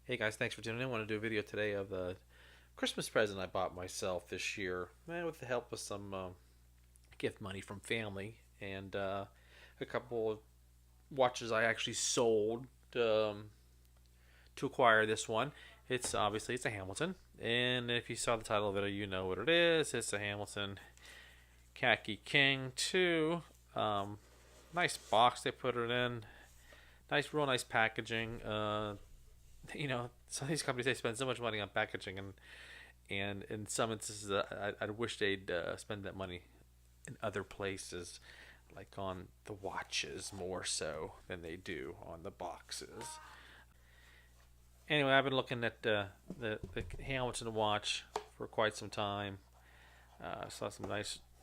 Hey guys, thanks for tuning in. I want to do a video today of the Christmas present I bought myself this year, with the help of some gift money from family and a couple of watches I actually sold to acquire this one. It's a Hamilton, and if you saw the title of it, you know what it is. It's a Hamilton Khaki King 2. Nice box they put it in. Real nice packaging. Some of these companies they spend so much money on packaging, and in some instances, I wish they'd spend that money in other places, like on the watches more so than they do on the boxes. Anyway, I've been looking at the Hamilton watch for quite some time. Saw some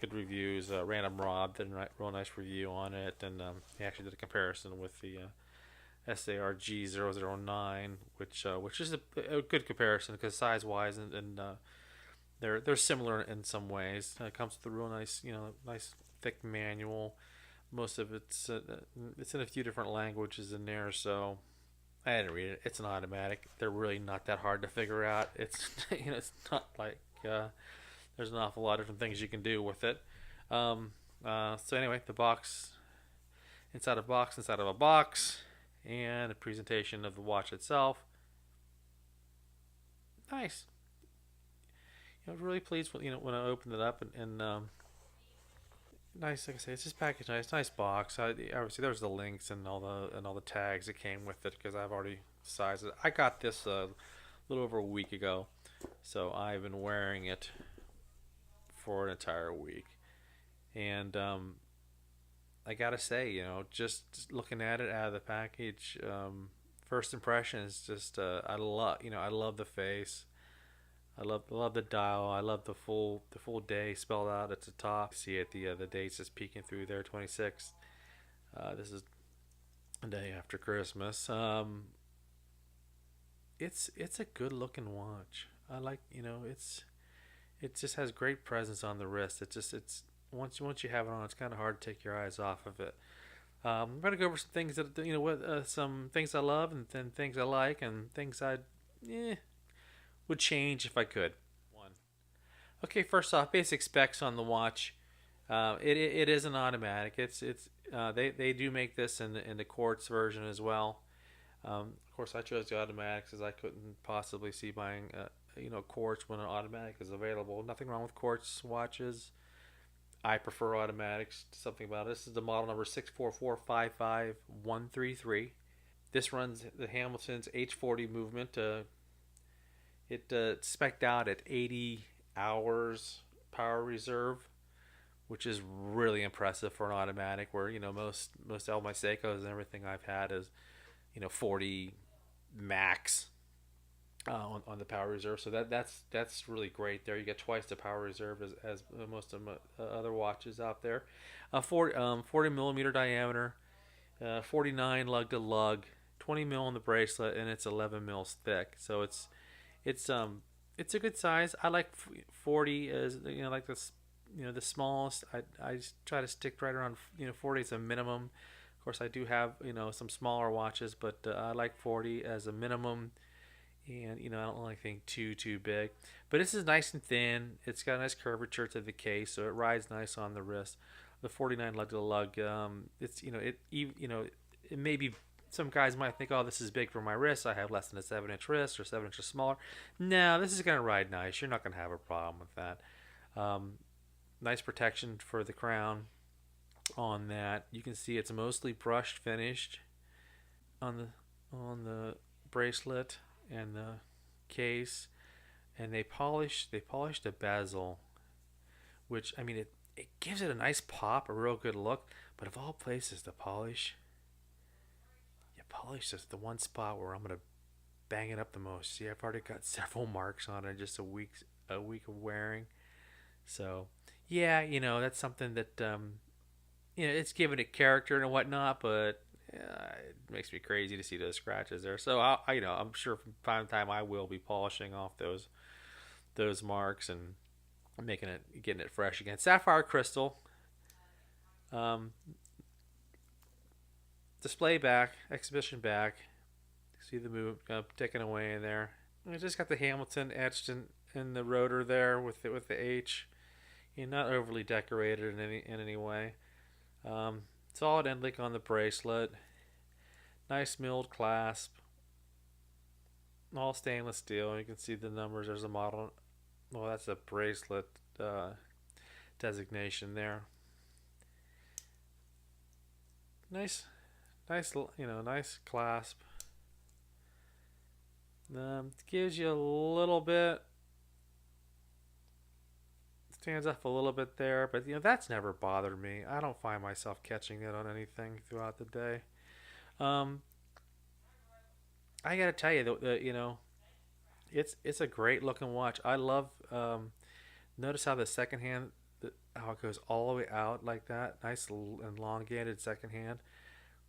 good reviews. Random Rob did a real nice review on it, and he actually did a comparison with the SARG 009, which is a good comparison because size wise and they're similar in some ways. It comes with a real nice nice thick manual. Most of it's in a few different languages in there, so I didn't read it. It's an automatic. They're really not that hard to figure out. It's it's not like there's an awful lot of different things you can do with it. So anyway, the box inside of a box, and a presentation of the watch itself. Nice. I was really pleased when I opened it up and nice. Like I say, it's just packaged nice box. Obviously there's the links and all the tags that came with it because I've already sized it. I got this a little over a week ago, so I've been wearing it for an entire week, and I gotta say, just looking at it out of the package, first impression is just I love the face. I love the dial. I love the full day spelled out at the top. See it, the dates just peeking through there. 26th. This is the day after Christmas. It's a good looking watch. I like it just has great presence on the wrist. It's once you have it on, it's kind of hard to take your eyes off of it. I'm gonna go over some things that some things I love and then things I like and things I eh, would change if I could. One. Okay, first off, basic specs on the watch. It is an automatic. They do make this in the quartz version as well. Of course, I chose the automatics as I couldn't possibly see buying quartz when an automatic is available. Nothing wrong with quartz watches. I prefer automatics. Something about it. This is the model number 64455 133. This runs the Hamilton's H40 movement. It's spec'd out at 80 hours power reserve, which is really impressive for an automatic. Where most all my Seikos and everything I've had is 40 max on the power reserve. So that's really great. There you get twice the power reserve as most of my other watches out there. 40 millimeter diameter, 49 lug to lug, 20 mil on the bracelet, and it's 11 mils thick. So it's it's a good size. I like 40 as like this the smallest. I try to stick right around 40 is a minimum. Of course, I do have some smaller watches, but I like 40 as a minimum. And I don't like anything too big, but this is nice and thin. It's got a nice curvature to the case, so it rides nice on the wrist. The 49 lug to lug, it's it may be, some guys might think, oh, this is big for my wrist. I have less than a 7-inch wrist or 7 inches smaller. No, this is gonna ride nice. You're not gonna have a problem with that. Nice protection for the crown on that. You can see it's mostly brushed finished on the bracelet and the case, and they polished the bezel, which it gives it a nice pop, a real good look. But of all places to polish, you polish just the one spot where I'm gonna bang it up the most. See, I've already got several marks on it in just a week of wearing. So yeah, that's something that it's giving it character and whatnot, but it makes me crazy to see those scratches there. So I'm sure from time to time I will be polishing off those marks and getting it fresh again. Sapphire crystal, um, display back, exhibition back, See the move taken away in there. And it just got the Hamilton etched in the rotor there with the H. Not overly decorated in any way. Solid end link on the bracelet. Nice milled clasp. All stainless steel. You can see the numbers. There's a model. Well, that's a bracelet designation there. Nice, nice clasp. Gives you a little bit, stands up a little bit there, but that's never bothered me. I don't find myself catching it on anything throughout the day. Um, I gotta tell you, it's a great looking watch. I love. Notice how the second hand, how it goes all the way out like that. Nice elongated second hand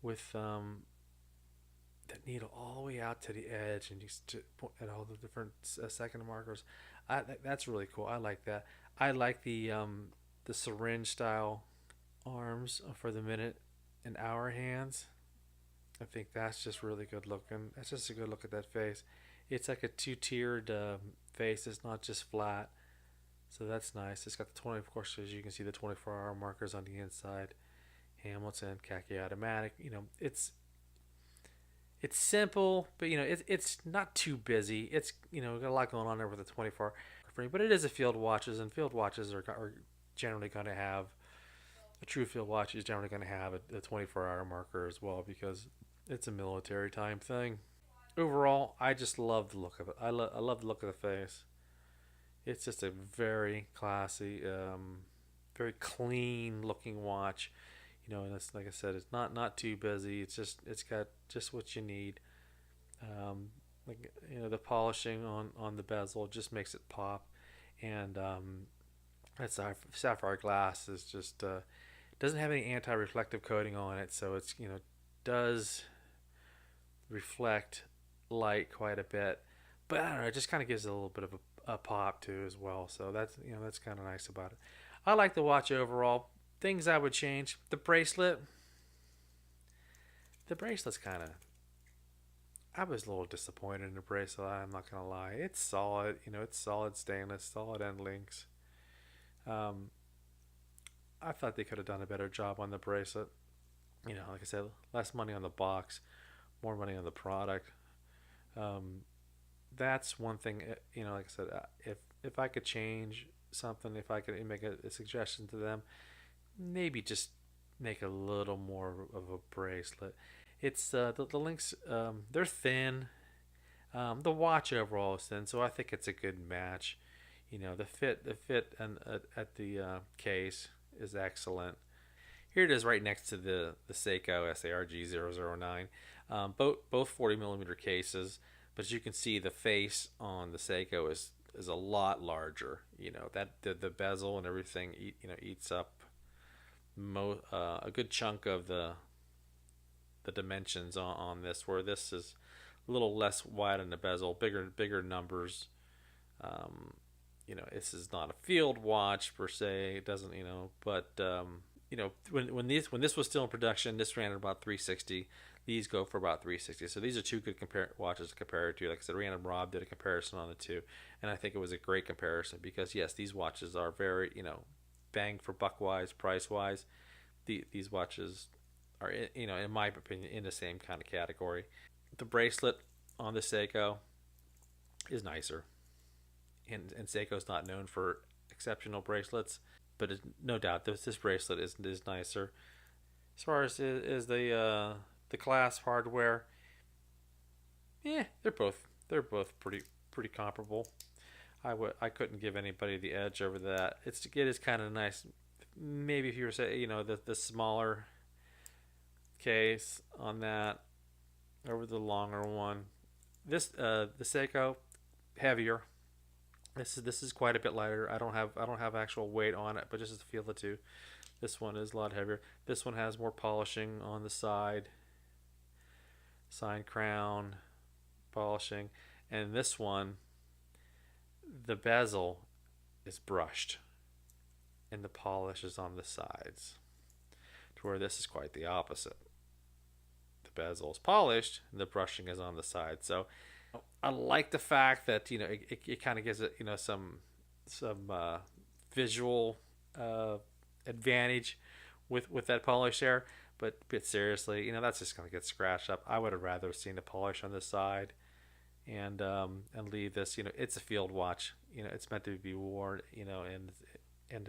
with the needle all the way out to the edge, and you at all the different second markers. That's really cool. I like that. I like the syringe style arms for the minute and hour hands. I think that's just really good looking. That's just a good look at that face. It's like a two-tiered face. It's not just flat, so that's nice. It's got the 20, of course, as you can see, the 24-hour markers on the inside. Hamilton, Khaki automatic. It's simple, but it's not too busy. It's got a lot going on there with the 24 frame, but it is a field watches, and field watches are generally going to have a true field watch is generally going to have a 24-hour marker as well because it's a military time thing. Overall, I just love the look of it. I love the look of the face. It's just a very classy, very clean looking watch. And it's like I said, it's not too busy. It's got just what you need. Like the polishing on the bezel just makes it pop, and that sapphire glass is just doesn't have any anti-reflective coating on it, so it's does reflect light quite a bit, but I don't know, it just kind of gives it a little bit of a pop too as well. So that's kind of nice about it. I like the watch overall. Things I would change: the bracelet. The bracelet's kind of. I was a little disappointed in the bracelet. I'm not gonna lie. It's solid. It's solid stainless, solid end links. Um, I thought they could have done a better job on the bracelet. Like I said, less money on the box, more money on the product. Um, that's one thing. Like I said, if I could change something, if I could make a suggestion to them, maybe just make a little more of a bracelet. It's the links. They're thin. The watch overall is thin, so I think it's a good match. The fit and at the case is excellent. Here it is, right next to the Seiko SARG 009. Both 40 millimeter cases, but as you can see, the face on the Seiko is a lot larger. That the bezel and everything eats up a good chunk of the dimensions on this, where this is a little less wide in the bezel, bigger numbers. This is not a field watch per se. It doesn't, but when this was still in production, this ran at about 360. These go for about 360. So these are two good watches to compare it to. Like I said, Random Rob did a comparison on the two, and I think it was a great comparison because yes, these watches are very bang for buck wise, price wise. These watches are in my opinion in the same kind of category. The bracelet on the Seiko is nicer, and Seiko's not known for exceptional bracelets, but no doubt this bracelet is nicer. As far as is the clasp hardware, yeah, they're both pretty comparable. I couldn't give anybody the edge over that. It is kind of nice. Maybe if you were say the smaller case on that over the longer one. The Seiko heavier. This is quite a bit lighter. I don't have actual weight on it, but just to feel the two. This one is a lot heavier. This one has more polishing on the side crown polishing, and this one, the bezel is brushed, and the polish is on the sides, to where this is quite the opposite. The bezel is polished and the brushing is on the side. So I like the fact that it kind of gives it some visual uh, advantage with that polish there. But seriously, that's just gonna get scratched up. I would have rather seen the polish on this side and leave this. It's a field watch. It's meant to be worn. And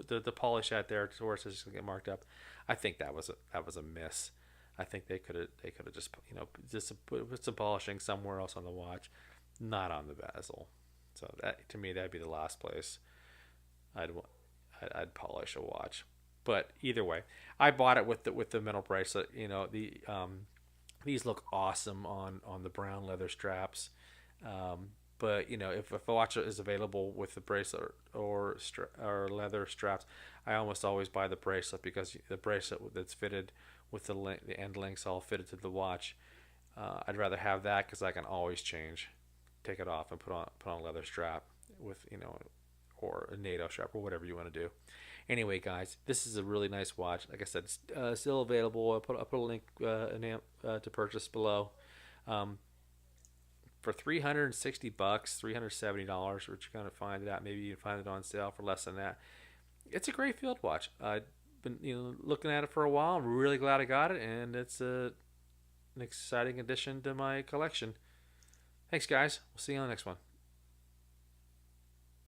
the polish out there towards it's just gonna get marked up. I think that was a miss. I think they could have just put some polishing somewhere else on the watch, not on the bezel. So that to me that'd be the last place I'd I'd polish a watch. But either way, I bought it with the metal bracelet. These look awesome on the brown leather straps. But if a watch is available with the bracelet or leather straps, I almost always buy the bracelet because the bracelet that's fitted with the end links all fitted to the watch. I'd rather have that because I can always take it off and put on a leather strap with or a NATO strap or whatever you want to do. Anyway, guys, this is a really nice watch. Like I said, it's still available. I'll put a link to purchase below. For $360, $370, which you're gonna find it at. Maybe you can find it on sale for less than that. It's a great field watch. I've been looking at it for a while. I'm really glad I got it, and it's an exciting addition to my collection. Thanks, guys. We'll see you on the next one.